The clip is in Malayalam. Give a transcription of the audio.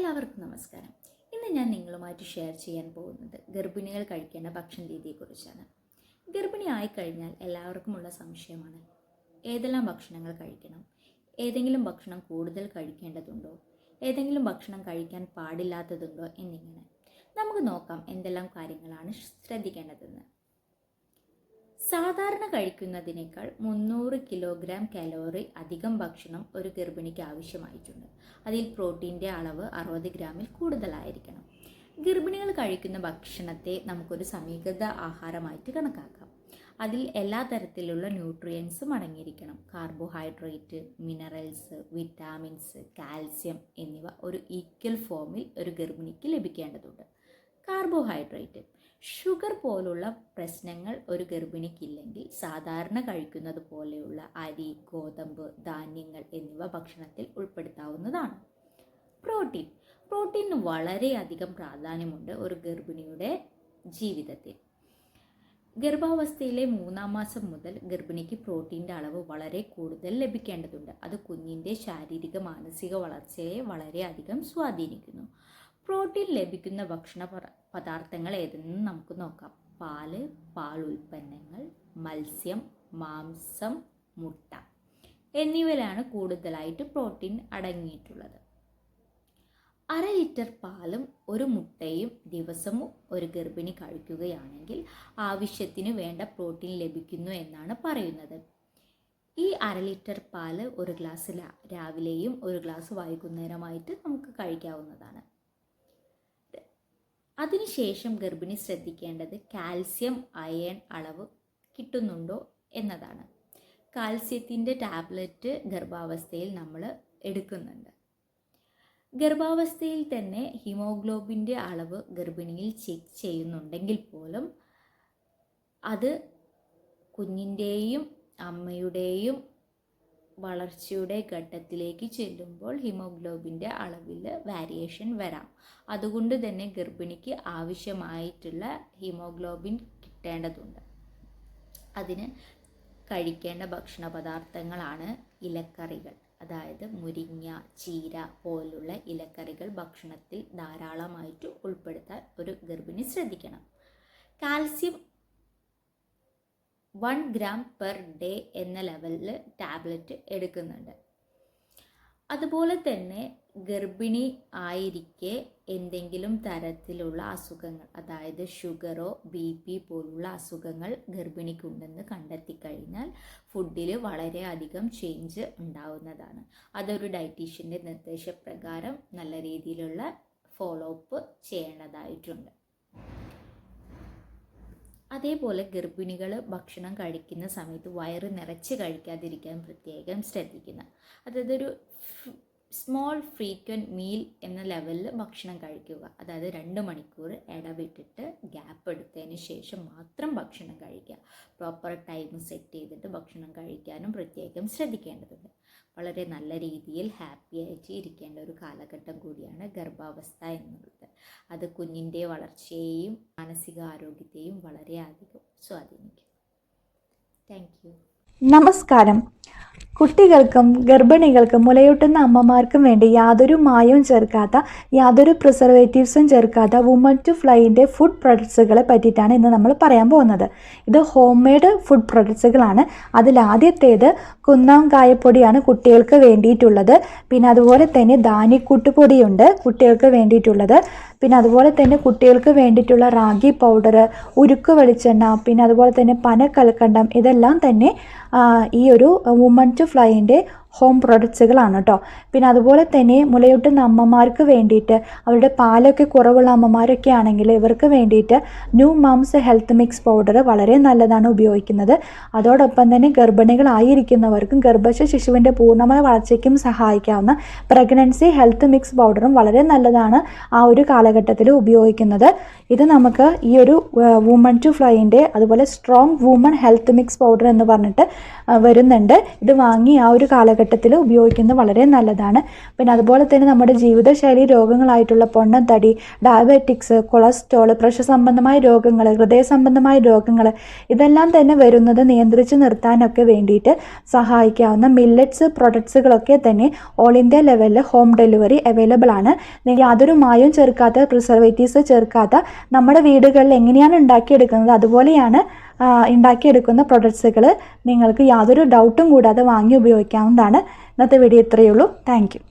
എല്ലാവർക്കും നമസ്കാരം. ഇന്ന് ഞാൻ നിങ്ങളുമായിട്ട് ഷെയർ ചെയ്യാൻ പോകുന്നത് ഗർഭിണികൾ കഴിക്കേണ്ട ഭക്ഷണ രീതിയെക്കുറിച്ചാണ്. ഗർഭിണി ആയിക്കഴിഞ്ഞാൽ എല്ലാവർക്കുമുള്ള സംശയമാണ്, ഏതെല്ലാം ഭക്ഷണങ്ങൾ കഴിക്കണം, ഏതെങ്കിലും ഭക്ഷണം കൂടുതൽ കഴിക്കേണ്ടതുണ്ടോ, ഏതെങ്കിലും ഭക്ഷണം കഴിക്കാൻ പാടില്ലാത്തതുണ്ടോ എന്നിങ്ങനെ. നമുക്ക് നോക്കാം എന്തെല്ലാം കാര്യങ്ങളാണ് ശ്രദ്ധിക്കേണ്ടതെന്ന്. സാധാരണ കഴിക്കുന്നതിനേക്കാൾ 300 കിലോഗ്രാം കലോറി അധികം ഭക്ഷണം ഒരു ഗർഭിണിക്ക് ആവശ്യമായിട്ടുണ്ട്. അതിൽ പ്രോട്ടീൻ്റെ അളവ് 60 ഗ്രാമിൽ കൂടുതലായിരിക്കണം. ഗർഭിണികൾ കഴിക്കുന്ന ഭക്ഷണത്തെ നമുക്കൊരു സമീകൃത ആഹാരമായിട്ട് കണക്കാക്കാം. അതിൽ എല്ലാ തരത്തിലുള്ള ന്യൂട്രിയൻസും അടങ്ങിയിരിക്കണം. കാർബോഹൈഡ്രേറ്റ്, മിനറൽസ്, വിറ്റാമിൻസ്, കാൽസ്യം എന്നിവ ഒരു ഈക്വൽ ഫോമിൽ ഒരു ഗർഭിണിക്ക് ലഭിക്കേണ്ടതുണ്ട്. കാർബോഹൈഡ്രേറ്റ്, ഷുഗർ പോലുള്ള പ്രശ്നങ്ങൾ ഒരു ഗർഭിണിക്കില്ലെങ്കിൽ സാധാരണ കഴിക്കുന്നത് പോലെയുള്ള അരി, ഗോതമ്പ്, ധാന്യങ്ങൾ എന്നിവ ഭക്ഷണത്തിൽ ഉൾപ്പെടുത്താവുന്നതാണ്. പ്രോട്ടീന് വളരെയധികം പ്രാധാന്യമുണ്ട് ഒരു ഗർഭിണിയുടെ ജീവിതത്തിൽ. ഗർഭാവസ്ഥയിലെ 3-ാം മാസം മുതൽ ഗർഭിണിക്ക് പ്രോട്ടീൻ്റെ അളവ് വളരെ കൂടുതൽ ലഭിക്കേണ്ടതുണ്ട്. അത് കുഞ്ഞിൻ്റെ ശാരീരിക മാനസിക വളർച്ചയെ വളരെയധികം സ്വാധീനിക്കുന്നു. പ്രോട്ടീൻ ലഭിക്കുന്ന ഭക്ഷണ പദാർത്ഥങ്ങൾ ഏതെന്ന് നമുക്ക് നോക്കാം. പാല്, പാൽ ഉൽപ്പന്നങ്ങൾ, മത്സ്യം, മാംസം, മുട്ട എന്നിവയിലാണ് കൂടുതലായിട്ട് പ്രോട്ടീൻ അടങ്ങിയിട്ടുള്ളത്. 1/2 ലിറ്റർ പാലും 1 മുട്ടയും ദിവസവും ഒരു ഗർഭിണി കഴിക്കുകയാണെങ്കിൽ ആവശ്യത്തിന് വേണ്ട പ്രോട്ടീൻ ലഭിക്കുന്നു എന്നാണ് പറയുന്നത്. ഈ 1/2 ലിറ്റർ പാല് 1 ഗ്ലാസ് രാവിലെയും 1 ഗ്ലാസ് വൈകുന്നേരമായിട്ട് നമുക്ക് കഴിക്കാവുന്നതാണ്. അതിനുശേഷം ഗർഭിണി ശ്രദ്ധിക്കേണ്ടത് കാൽസ്യം, അയൺ അളവ് കിട്ടുന്നുണ്ടോ എന്നതാണ്. കാൽസ്യത്തിൻ്റെ ടാബ്ലറ്റ് ഗർഭാവസ്ഥയിൽ നമ്മൾ എടുക്കുന്നുണ്ട്. ഗർഭാവസ്ഥയിൽ തന്നെ ഹീമോഗ്ലോബിൻ്റെ അളവ് ഗർഭിണിയിൽ ചെക്ക് ചെയ്യുന്നുണ്ടെങ്കിൽ പോലും അത് കുഞ്ഞിൻ്റെയും അമ്മയുടെയും വളർച്ചയുടെ ഘട്ടത്തിലേക്ക് ചെല്ലുമ്പോൾ ഹീമോഗ്ലോബിൻ്റെ അളവിൽ വേരിയേഷൻ വരാം. അതുകൊണ്ട് തന്നെ ഗർഭിണിക്ക് ആവശ്യമായിട്ടുള്ള ഹീമോഗ്ലോബിൻ കിട്ടേണ്ടതുണ്ട്. അതിന് കഴിക്കേണ്ട ഭക്ഷണ പദാർത്ഥങ്ങളാണ് ഇലക്കറികൾ. അതായത് മുരിങ്ങ, ചീര പോലുള്ള ഇലക്കറികൾ ഭക്ഷണത്തിൽ ധാരാളമായിട്ട് ഉൾപ്പെടുത്താൻ ഒരു ഗർഭിണി ശ്രദ്ധിക്കണം. കാൽസ്യം 1 ഗ്രാം പെർ ഡേ എന്ന ലെവലിൽ ടാബ്ലറ്റ് എടുക്കുന്നുണ്ട്. അതുപോലെ തന്നെ ഗർഭിണി ആയിരിക്കെ എന്തെങ്കിലും തരത്തിലുള്ള അസുഖങ്ങൾ, അതായത് ഷുഗറോ BP പോലുള്ള അസുഖങ്ങൾ ഗർഭിണിക്കുണ്ടെന്ന് കണ്ടെത്തിക്കഴിഞ്ഞാൽ ഫുഡിൽ വളരെയധികം ചേഞ്ച് ഉണ്ടാവുന്നതാണ്. അതൊരു ഡയറ്റീഷ്യൻ്റെ നിർദ്ദേശപ്രകാരം നല്ല രീതിയിലുള്ള ഫോളോ അപ്പ് ചെയ്യേണ്ടതായിട്ടുണ്ട്. അതേപോലെ ഗർഭിണികൾ ഭക്ഷണം കഴിക്കുന്ന സമയത്ത് വയറ് നിറച്ച് കഴിക്കാതിരിക്കാൻ പ്രത്യേകം ശ്രദ്ധിക്കണം. അതായത് ഒരു സ്മോൾ ഫ്രീക്വൻറ്റ് മീൽ എന്ന ലെവലിൽ ഭക്ഷണം കഴിക്കുക. അതായത് 2 മണിക്കൂർ ഇടവിട്ടിട്ട് ഗ്യാപ്പ് എടുത്തതിന് ശേഷം മാത്രം ഭക്ഷണം കഴിക്കുക. പ്രോപ്പർ ടൈം സെറ്റ് ചെയ്തിട്ട് ഭക്ഷണം കഴിക്കാനും പ്രത്യേകം ശ്രദ്ധിക്കേണ്ടതുണ്ട്. വളരെ നല്ല രീതിയിൽ ഹാപ്പി ആയിട്ട് ഇരിക്കേണ്ട ഒരു കാലഘട്ടം കൂടിയാണ് ഗർഭാവസ്ഥ എന്നുള്ളത്. അത് കുഞ്ഞിൻ്റെ വളർച്ചയെയും മാനസികാരോഗ്യത്തെയും വളരെയധികം സ്വാധീനിക്കും. Thank you. നമസ്കാരം. കുട്ടികൾക്കും ഗർഭിണികൾക്കും മുലയൂട്ടുന്ന അമ്മമാർക്കും വേണ്ടി യാതൊരു മായവും ചേർക്കാത്ത, യാതൊരു പ്രിസർവേറ്റീവ്സും ചേർക്കാത്ത വുമൺ ടു ഫ്ലൈൻ്റെ ഫുഡ് പ്രൊഡക്ട്സുകളെ പറ്റിയിട്ടാണ് ഇന്ന് നമ്മൾ പറയാൻ പോകുന്നത്. ഇത് ഹോം മെയ്ഡ് ഫുഡ് പ്രൊഡക്ട്സുകളാണ്. അതിലാദ്യത്തേത് കുന്നം കായപ്പൊടിയാണ് കുട്ടികൾക്ക് വേണ്ടിയിട്ടുള്ളത്. പിന്നെ അതുപോലെ തന്നെ ധാന്യക്കൂട്ടുപൊടിയുണ്ട് കുട്ടികൾക്ക് വേണ്ടിയിട്ടുള്ളത്. പിന്നെ അതുപോലെ തന്നെ കുട്ടികൾക്ക് വേണ്ടിയിട്ടുള്ള റാഗി പൗഡർ, ഉരുക്ക് വെളിച്ചെണ്ണ, പിന്നെ അതുപോലെ തന്നെ പനക്കൽക്കണ്ടം, ഇതെല്ലാം തന്നെ ഈ ഒരു വുമൺ ടു ഫ്ലൈൻ്റെ ഹോം പ്രൊഡക്ട്സുകളാണ് കേട്ടോ. പിന്നെ അതുപോലെ തന്നെ മുലയൂട്ടുന്ന അമ്മമാർക്ക് വേണ്ടിയിട്ട്, അവരുടെ പാലൊക്കെ കുറവുള്ള അമ്മമാരൊക്കെ ആണെങ്കിൽ ഇവർക്ക് വേണ്ടിയിട്ട് new moms health mix powder വളരെ നല്ലതാണ് ഉപയോഗിക്കുന്നത്. അതോടൊപ്പം തന്നെ ഗർഭിണികളായിരിക്കുന്നവർക്കും ഗർഭസ്ഥ ശിശുവിൻ്റെ പൂർണ്ണമായ വളർച്ചയ്ക്കും സഹായിക്കാവുന്ന പ്രഗ്നൻസി ഹെൽത്ത് മിക്സ് പൗഡറും വളരെ നല്ലതാണ് ആ ഒരു കാലഘട്ടത്തിൽ ഉപയോഗിക്കുന്നത്. ഇത് നമുക്ക് ഈ ഒരു വുമൺ ടു ഫ്ലൈൻ്റെ അതുപോലെ strong woman health mix powder എന്ന് പറഞ്ഞിട്ട് വരുന്നുണ്ട്. ഇത് വാങ്ങി ആ ഒരു കാലഘട്ടത്തിൽ കാലഘട്ടത്തിൽ ഉപയോഗിക്കുന്നത് വളരെ നല്ലതാണ്. പിന്നെ അതുപോലെ തന്നെ നമ്മുടെ ജീവിതശൈലി രോഗങ്ങളായിട്ടുള്ള പൊണ്ണത്തടി, ഡയബറ്റിക്സ്, കൊളസ്ട്രോൾ, പ്രഷർ സംബന്ധമായ രോഗങ്ങൾ, ഹൃദയ സംബന്ധമായ രോഗങ്ങൾ ഇതെല്ലാം തന്നെ വരുന്നത് നിയന്ത്രിച്ച് നിർത്താനൊക്കെ വേണ്ടിയിട്ട് സഹായിക്കാവുന്ന മില്ലറ്റ്സ് പ്രൊഡക്ട്സുകളൊക്കെ തന്നെ ഓൾ ഇന്ത്യ ലെവലിൽ ഹോം ഡെലിവറി അവൈലബിൾ ആണ്. യാതൊരു മായവും ചേർക്കാത്ത, പ്രിസർവേറ്റീവ്സ് ചേർക്കാത്ത നമ്മുടെ വീടുകളിൽ എങ്ങനെയാണ് ഉണ്ടാക്കിയെടുക്കുന്നത് അതുപോലെയാണ് ഉണ്ടാക്കിയെടുക്കുന്ന പ്രൊഡക്ട്സുകൾ നിങ്ങൾക്ക് യാതൊരു ഡൗട്ടും കൂടാതെ വാങ്ങി ഉപയോഗിക്കാവുന്നതാണ്. ഇന്നത്തെ വീഡിയോ ഇത്രയേ ഉള്ളൂ. Thank you.